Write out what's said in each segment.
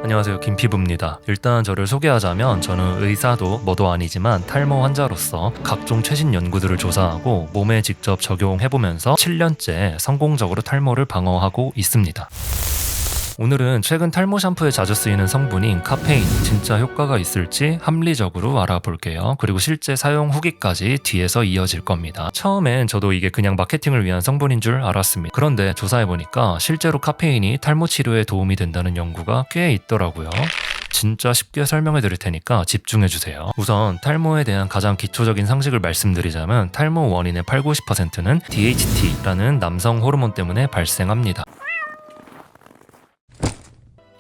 안녕하세요, 김피부입니다. 일단 저를 소개하자면 저는 의사도 뭐도 아니지만 탈모 환자로서 각종 최신 연구들을 조사하고 몸에 직접 적용해보면서 7년째 성공적으로 탈모를 방어하고 있습니다. 오늘은 최근 탈모 샴푸에 자주 쓰이는 성분인 카페인 진짜 효과가 있을지 합리적으로 알아볼게요. 그리고 실제 사용 후기까지 뒤에서 이어질 겁니다. 처음엔 저도 이게 그냥 마케팅을 위한 성분인 줄 알았습니다. 그런데 조사해보니까 실제로 카페인이 탈모 치료에 도움이 된다는 연구가 꽤 있더라고요. 진짜 쉽게 설명해 드릴 테니까 집중해 주세요. 우선 탈모에 대한 가장 기초적인 상식을 말씀드리자면 탈모 원인의 80~90%는 DHT라는 남성 호르몬 때문에 발생합니다.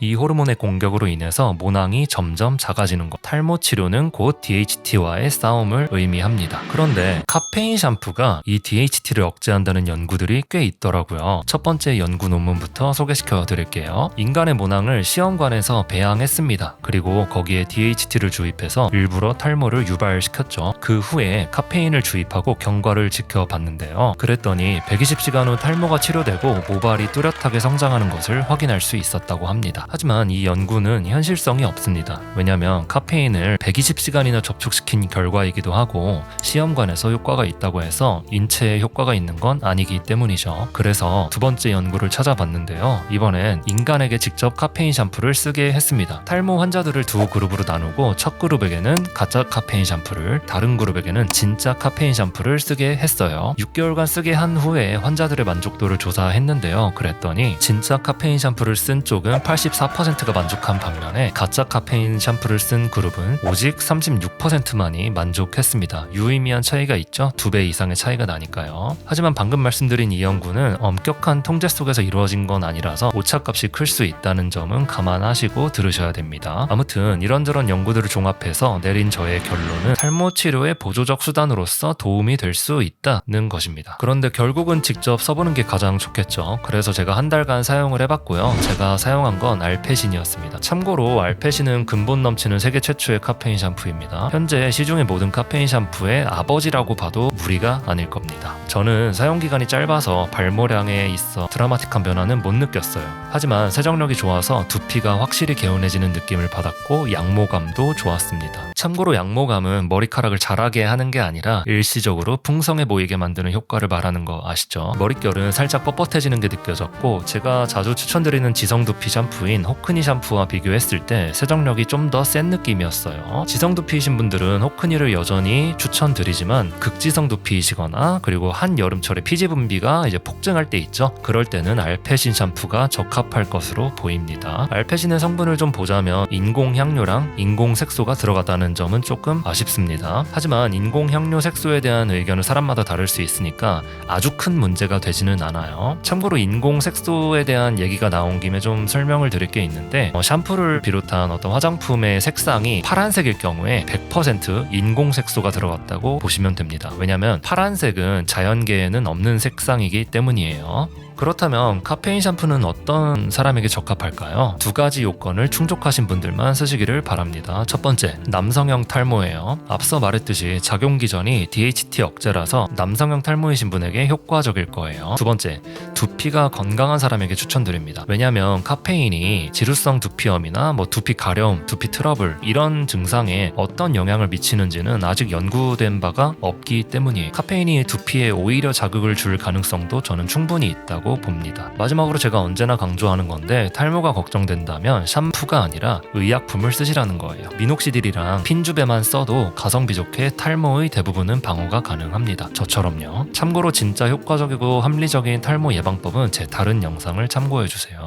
이 호르몬의 공격으로 인해서 모낭이 점점 작아지는 것. 탈모 치료는 곧 DHT와의 싸움을 의미합니다. 그런데 카페인 샴푸가 이 DHT를 억제한다는 연구들이 꽤 있더라고요. 첫 번째 연구 논문부터 소개시켜 드릴게요. 인간의 모낭을 시험관에서 배양했습니다. 그리고 거기에 DHT를 주입해서 일부러 탈모를 유발시켰죠. 그 후에 카페인을 주입하고 경과를 지켜봤는데요. 그랬더니 120시간 후 탈모가 치료되고 모발이 뚜렷하게 성장하는 것을 확인할 수 있었다고 합니다. 하지만 이 연구는 현실성이 없습니다. 왜냐하면 카페인을 120시간이나 접촉시킨 결과이기도 하고 시험관에서 효과가 있다고 해서 인체에 효과가 있는 건 아니기 때문이죠. 그래서 두 번째 연구를 찾아봤는데요. 이번엔 인간에게 직접 카페인 샴푸를 쓰게 했습니다. 탈모 환자들을 두 그룹으로 나누고 첫 그룹에게는 가짜 카페인 샴푸를, 다른 그룹에게는 진짜 카페인 샴푸를 쓰게 했어요. 6개월간 쓰게 한 후에 환자들의 만족도를 조사했는데요. 그랬더니 진짜 카페인 샴푸를 쓴 쪽은 84%가 만족한 반면에 가짜 카페인 샴푸를 쓴 그룹은 오직 36%만이 만족했습니다. 유의미한 차이가 있죠? 2배 이상의 차이가 나니까요. 하지만 방금 말씀드린 이 연구는 엄격한 통제 속에서 이루어진 건 아니라서 오차값이 클 수 있다는 점은 감안하시고 들으셔야 됩니다. 아무튼 이런저런 연구들을 종합해서 내린 저의 결론은 탈모 치료의 보조적 수단으로서 도움이 될 수 있다는 것입니다. 그런데 결국은 직접 써보는 게 가장 좋겠죠. 그래서 제가 한 달간 사용을 해봤고요. 제가 사용한 건 알페신이었습니다. 참고로 알페신은 근본 넘치는 세계 최초의 카페인 샴푸입니다. 현재 시중의 모든 카페인 샴푸의 아버지라고 봐도 무리가 아닐 겁니다. 저는 사용기간이 짧아서 발모량에 있어 드라마틱한 변화는 못 느꼈어요. 하지만 세정력이 좋아서 두피가 확실히 개운해지는 느낌을 받았고 양모감도 좋았습니다. 참고로 양모감은 머리카락을 자라게 하는 게 아니라 일시적으로 풍성해 보이게 만드는 효과를 말하는 거 아시죠? 머릿결은 살짝 뻣뻣해지는 게 느껴졌고 제가 자주 추천드리는 지성 두피 샴푸인 호크니 샴푸와 비교했을 때 세정력이 좀 더 센 느낌이었어요. 지성 두피이신 분들은 호크니를 여전히 추천드리지만 극지성 두피이시거나 그리고 한여름철에 피지 분비가 이제 폭증할 때 있죠. 그럴 때는 알페신 샴푸가 적합할 것으로 보입니다. 알페신의 성분을 좀 보자면 인공 향료랑 인공 색소가 들어갔다는 점은 조금 아쉽습니다. 하지만 인공 향료 색소에 대한 의견은 사람마다 다를 수 있으니까 아주 큰 문제가 되지는 않아요. 참고로 인공 색소에 대한 얘기가 나온 김에 좀 설명을 드릴 게 있는데 샴푸를 비롯한 어떤 화장품의 색상이 파란색일 경우에 100% 인공 색소가 들어갔다고 보시면 됩니다. 왜냐하면 파란색은 자연계에는 없는 색상이기 때문이에요. 그렇다면 카페인 샴푸는 어떤 사람에게 적합할까요? 두 가지 요건을 충족하신 분들만 쓰시기를 바랍니다. 첫 번째, 남성형 탈모예요. 앞서 말했듯이 작용 기전이 DHT 억제라서 남성형 탈모이신 분에게 효과적일 거예요. 두 번째, 두피가 건강한 사람에게 추천드립니다. 왜냐하면 카페인이 지루성 두피염이나 두피 가려움, 두피 트러블 이런 증상에 어떤 영향을 미치는지는 아직 연구된 바가 없기 때문이에요. 카페인이 두피에 오히려 자극을 줄 가능성도 저는 충분히 있다고 봅니다. 마지막으로 제가 언제나 강조하는 건데 탈모가 걱정된다면 샴푸가 아니라 의약품을 쓰시라는 거예요. 미녹시딜이랑 핀주베만 써도 가성비 좋게 탈모의 대부분은 방어가 가능합니다. 저처럼요. 참고로 진짜 효과적이고 합리적인 탈모 예방법은 제 다른 영상을 참고해주세요.